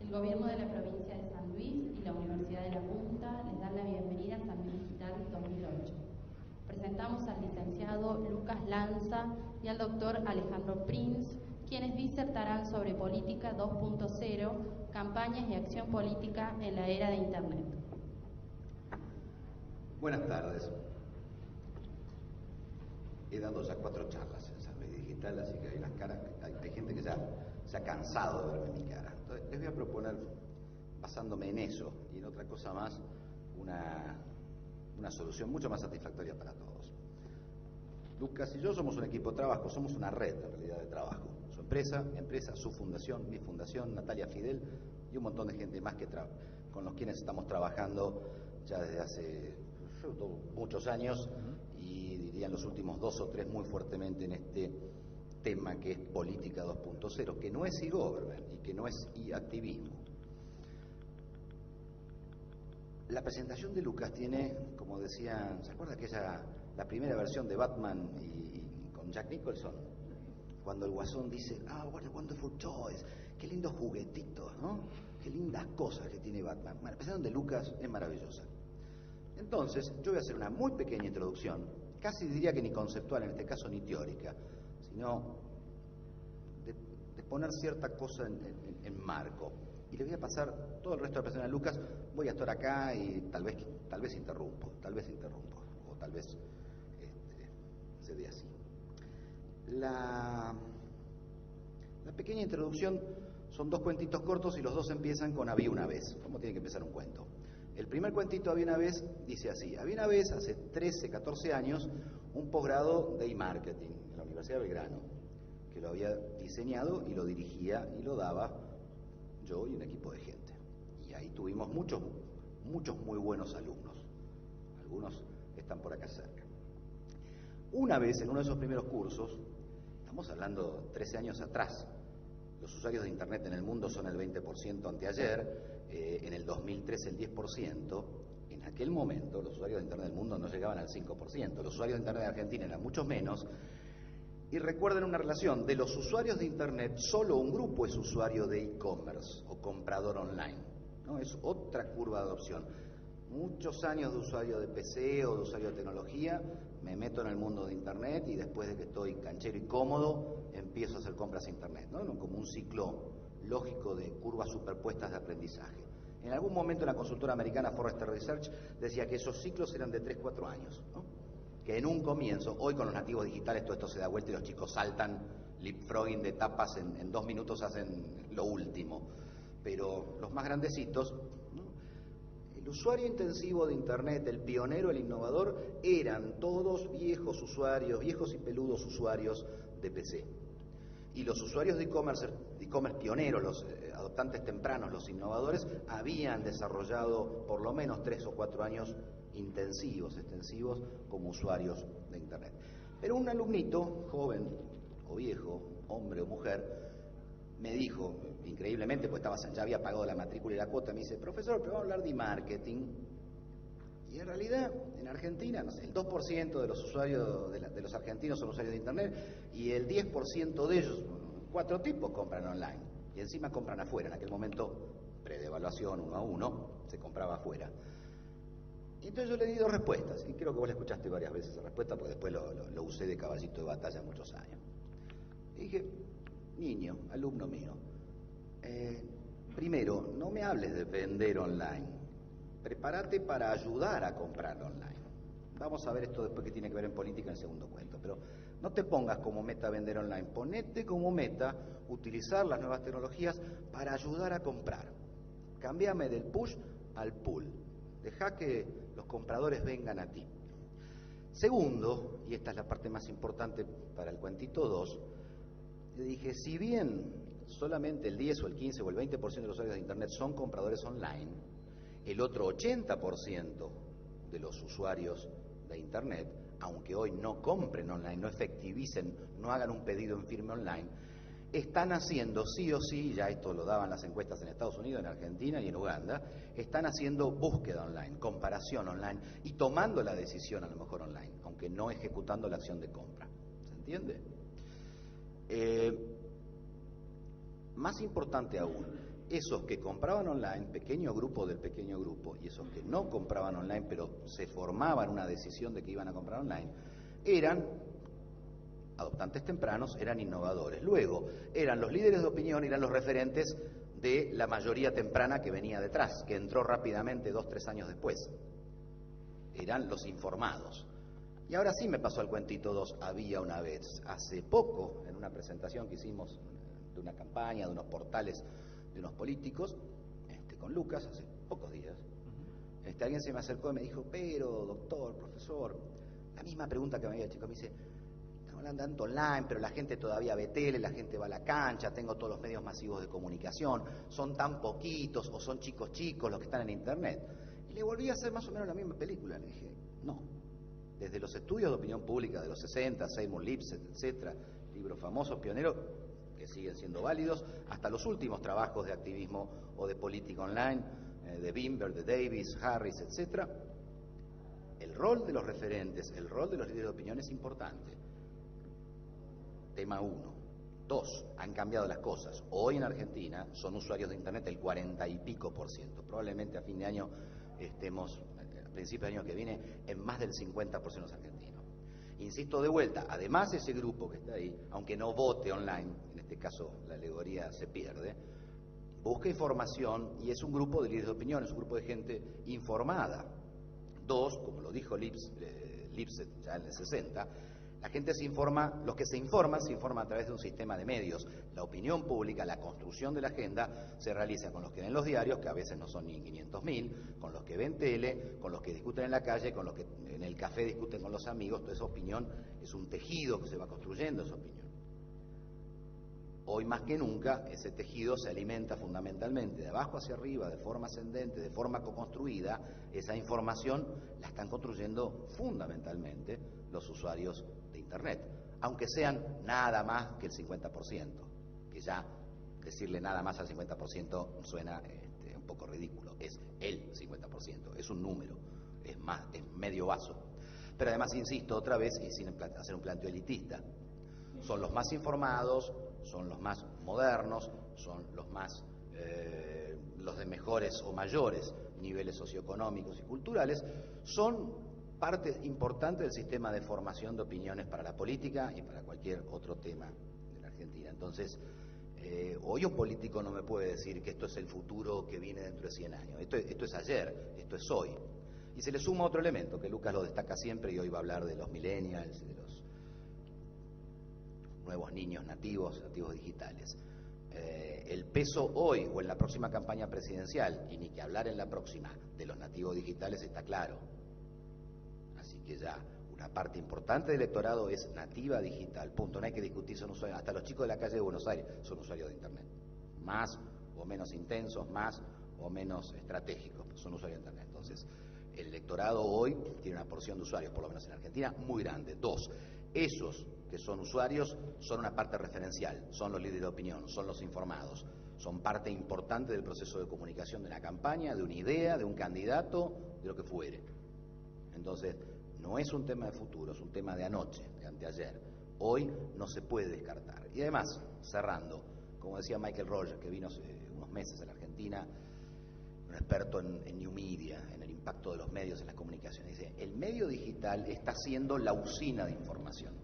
El Gobierno de la Provincia de San Luis y la Universidad de La Punta les dan la bienvenida a San Luis Digital 2008. Presentamos al licenciado Lucas Lanza y al doctor Alejandro Prinz, quienes disertarán sobre Política 2.0, campañas y acción política en la era de Internet. Buenas tardes. He dado ya 4 charlas en San Luis Digital, así que hay las caras, hay gente que ya se ha cansado de verme mi cara. Entonces, les voy a proponer, basándome en eso y en otra cosa más, una solución mucho más satisfactoria para todos. Lucas y yo somos un equipo de trabajo, somos una red en realidad de trabajo. Su empresa, mi empresa, su fundación, mi fundación, Natalia Fidel y un montón de gente más con los quienes estamos trabajando ya desde hace muchos años y diría en los últimos 2 o 3 muy fuertemente en este tema que es Política 2.0, que no es e-government y que no es e-activismo. La presentación de Lucas tiene, como decían, ¿se acuerda la primera versión de Batman con Jack Nicholson? Cuando el Guasón dice, what a wonderful toys, qué lindos juguetitos, ¿no? Qué lindas cosas que tiene Batman. Bueno, la presentación de Lucas es maravillosa. Entonces, yo voy a hacer una muy pequeña introducción, casi diría que ni conceptual, en este caso ni teórica, sino de poner cierta cosa en marco. Y le voy a pasar todo el resto de la presentación a Lucas. Voy a estar acá y tal vez interrumpo, o tal vez se dé así. La pequeña introducción son 2 cuentitos cortos y los 2 empiezan con había una vez. ¿Cómo tiene que empezar un cuento? El primer cuentito, había una vez, dice así: había una vez, hace 13, 14 años, un posgrado de e-marketing en la Universidad de Belgrano, que lo había diseñado y lo dirigía y lo daba yo y un equipo de gente. Y ahí tuvimos muchos muy buenos alumnos. Algunos están por acá cerca. Una vez, en uno de esos primeros cursos, estamos hablando 13 años atrás, los usuarios de Internet en el mundo son el 20% anteayer, en el 2013 el 10%, en aquel momento los usuarios de Internet del mundo no llegaban al 5%, los usuarios de Internet de Argentina eran muchos menos, y recuerden una relación, de los usuarios de Internet, solo un grupo es usuario de e-commerce o comprador online, ¿no? Es otra curva de adopción. Muchos años de usuario de PC o de usuario de tecnología, me meto en el mundo de Internet y después de que estoy canchero y cómodo, empiezo a hacer compras a Internet, ¿no? Como un ciclo lógico de curvas superpuestas de aprendizaje. En algún momento la consultora americana Forrester Research decía que esos ciclos eran de 3-4 años, ¿no? Que en un comienzo, hoy con los nativos digitales todo esto se da vuelta y los chicos saltan, leapfrogging de etapas, en 2 minutos hacen lo último. Pero los más grandecitos, ¿no? El usuario intensivo de Internet, el pionero, el innovador, eran todos viejos y peludos usuarios de PC. Y los usuarios de e-commerce pioneros, los adoptantes tempranos, los innovadores, habían desarrollado por lo menos 3 o 4 años intensivos, extensivos, como usuarios de Internet. Pero un alumnito, joven o viejo, hombre o mujer, me dijo, increíblemente, pues ya había pagado la matrícula y la cuota, me dice: profesor, pero vamos a hablar de marketing. Y en realidad, en Argentina, no sé, el 2% de los usuarios de los argentinos son usuarios de Internet, y el 10% de ellos, 4 tipos, compran online. Y encima compran afuera. En aquel momento, predevaluación 1 a 1, se compraba afuera. Y entonces yo le di 2 respuestas, y creo que vos la escuchaste varias veces esa respuesta, porque después lo usé de caballito de batalla muchos años. Y dije: niño, alumno mío, primero, no me hables de vender online. Prepárate para ayudar a comprar online. Vamos a ver esto después que tiene que ver en política en el segundo cuento, pero no te pongas como meta vender online, ponete como meta utilizar las nuevas tecnologías para ayudar a comprar. Cámbiame del push al pull. Deja que los compradores vengan a ti. Segundo, y esta es la parte más importante para el cuentito 2, le dije: si bien solamente el 10 o el 15 o el 20% de los usuarios de Internet son compradores online, el otro 80% de los usuarios de Internet, aunque hoy no compren online, no efectivicen, no hagan un pedido en firme online, están haciendo sí o sí, ya esto lo daban las encuestas en Estados Unidos, en Argentina y en Uganda, están haciendo búsqueda online, comparación online y tomando la decisión a lo mejor online, aunque no ejecutando la acción de compra. ¿Se entiende? Más importante aún, esos que compraban online, pequeño grupo del pequeño grupo, y esos que no compraban online, pero se formaban una decisión de que iban a comprar online, eran adoptantes tempranos, eran innovadores. Luego, eran los líderes de opinión, eran los referentes de la mayoría temprana que venía detrás, que entró rápidamente 2 o 3 años después. Eran los informados. Y ahora sí me pasó el cuentito 2. Había una vez, hace poco, en una presentación que hicimos de una campaña, de unos portales, de unos políticos, con Lucas, hace pocos días, alguien se me acercó y me dijo, pero, doctor, profesor, la misma pregunta que me había hecho, me dice, estamos hablando tanto online, pero la gente todavía ve tele, la gente va a la cancha, tengo todos los medios masivos de comunicación, son tan poquitos o son chicos los que están en internet. Y le volví a hacer más o menos la misma película. Le dije, no. Desde los estudios de opinión pública de los 60, Seymour Lipset, etcétera, libros famosos, pioneros, que siguen siendo válidos, hasta los últimos trabajos de activismo o de política online, de Bimber, de Davis, Harris, etcétera, el rol de los referentes, el rol de los líderes de opinión es importante. Tema 1. 2, han cambiado las cosas. Hoy en Argentina son usuarios de Internet el 40 y pico %. Probablemente a fin de año estemos, a principios del año que viene, en más del 50% de los argentinos. Insisto de vuelta, además ese grupo que está ahí, aunque no vote online, en este caso la alegoría se pierde, busca información y es un grupo de líderes de opinión, es un grupo de gente informada. 2, como lo dijo Lipset ya en el 60, la gente se informa, los que se informan a través de un sistema de medios. La opinión pública, la construcción de la agenda se realiza con los que ven los diarios, que a veces no son ni 500.000, con los que ven tele, con los que discuten en la calle, con los que en el café discuten con los amigos. Toda esa opinión es un tejido que se va construyendo, esa opinión. Hoy más que nunca ese tejido se alimenta fundamentalmente de abajo hacia arriba, de forma ascendente, de forma co-construida. Esa información la están construyendo fundamentalmente los usuarios de Internet, aunque sean nada más que el 50%, que ya decirle nada más al 50% suena un poco ridículo. Es el 50%, es un número, es más, es medio vaso. Pero además, insisto otra vez, y sin hacer un planteo elitista, son los más informados, son los más modernos, son los de mejores o mayores niveles socioeconómicos y culturales, son parte importante del sistema de formación de opiniones para la política y para cualquier otro tema de la Argentina. Entonces, hoy un político no me puede decir que esto es el futuro que viene dentro de 100 años. Esto es ayer, esto es hoy. Y se le suma otro elemento, que Lucas lo destaca siempre, y hoy va a hablar de los millennials, de los nuevos niños nativos digitales. El peso hoy o en la próxima campaña presidencial, y ni que hablar en la próxima, de los nativos digitales está claro. Así que ya una parte importante del electorado es nativa digital, punto. No hay que discutir, son usuarios, hasta los chicos de la calle de Buenos Aires son usuarios de Internet. Más o menos intensos, más o menos estratégicos, son usuarios de Internet. Entonces, el electorado hoy tiene una porción de usuarios, por lo menos en Argentina, muy grande. 2, esos que son usuarios son una parte referencial, son los líderes de opinión, son los informados, son parte importante del proceso de comunicación de una campaña, de una idea, de un candidato, de lo que fuere. Entonces, no es un tema de futuro, es un tema de anoche, de anteayer. Hoy no se puede descartar. Y además, cerrando, como decía Michael Rogers, que vino hace unos meses a la Argentina, un experto en New Media, en el impacto de los medios en las comunicaciones, dice, el medio digital está siendo la usina de información.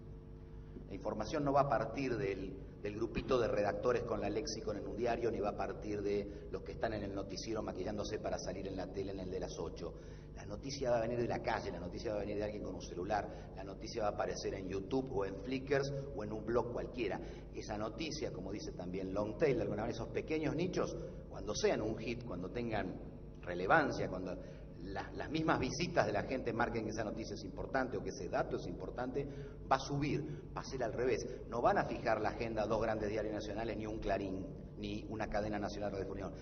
La información no va a partir del grupito de redactores con la Lexicon en un diario, ni va a partir de los que están en el noticiero maquillándose para salir en la tele en el de las 8. La noticia va a venir de la calle, la noticia va a venir de alguien con un celular, la noticia va a aparecer en YouTube o en Flickr o en un blog cualquiera. Esa noticia, como dice también Longtail, de alguna manera, esos pequeños nichos, cuando sean un hit, cuando tengan relevancia, cuando las mismas visitas de la gente marquen que esa noticia es importante o que ese dato es importante, va a subir, va a ser al revés. No van a fijar la agenda 2 grandes diarios nacionales, ni un Clarín, ni una cadena nacional de radiodifusión.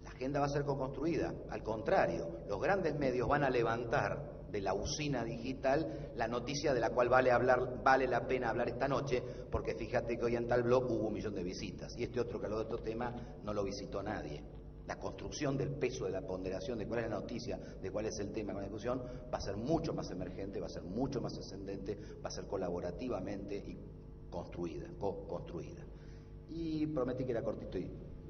La agenda va a ser co-construida. Al contrario, los grandes medios van a levantar de la usina digital la noticia de la cual vale la pena hablar esta noche, porque fíjate que hoy en tal blog hubo 1 millón de visitas y este otro que habló de otro tema no lo visitó nadie. La construcción del peso, de la ponderación, de cuál es la noticia, de cuál es el tema con la discusión, va a ser mucho más emergente, va a ser mucho más ascendente, va a ser colaborativamente y co-construida. Y prometí que era cortito y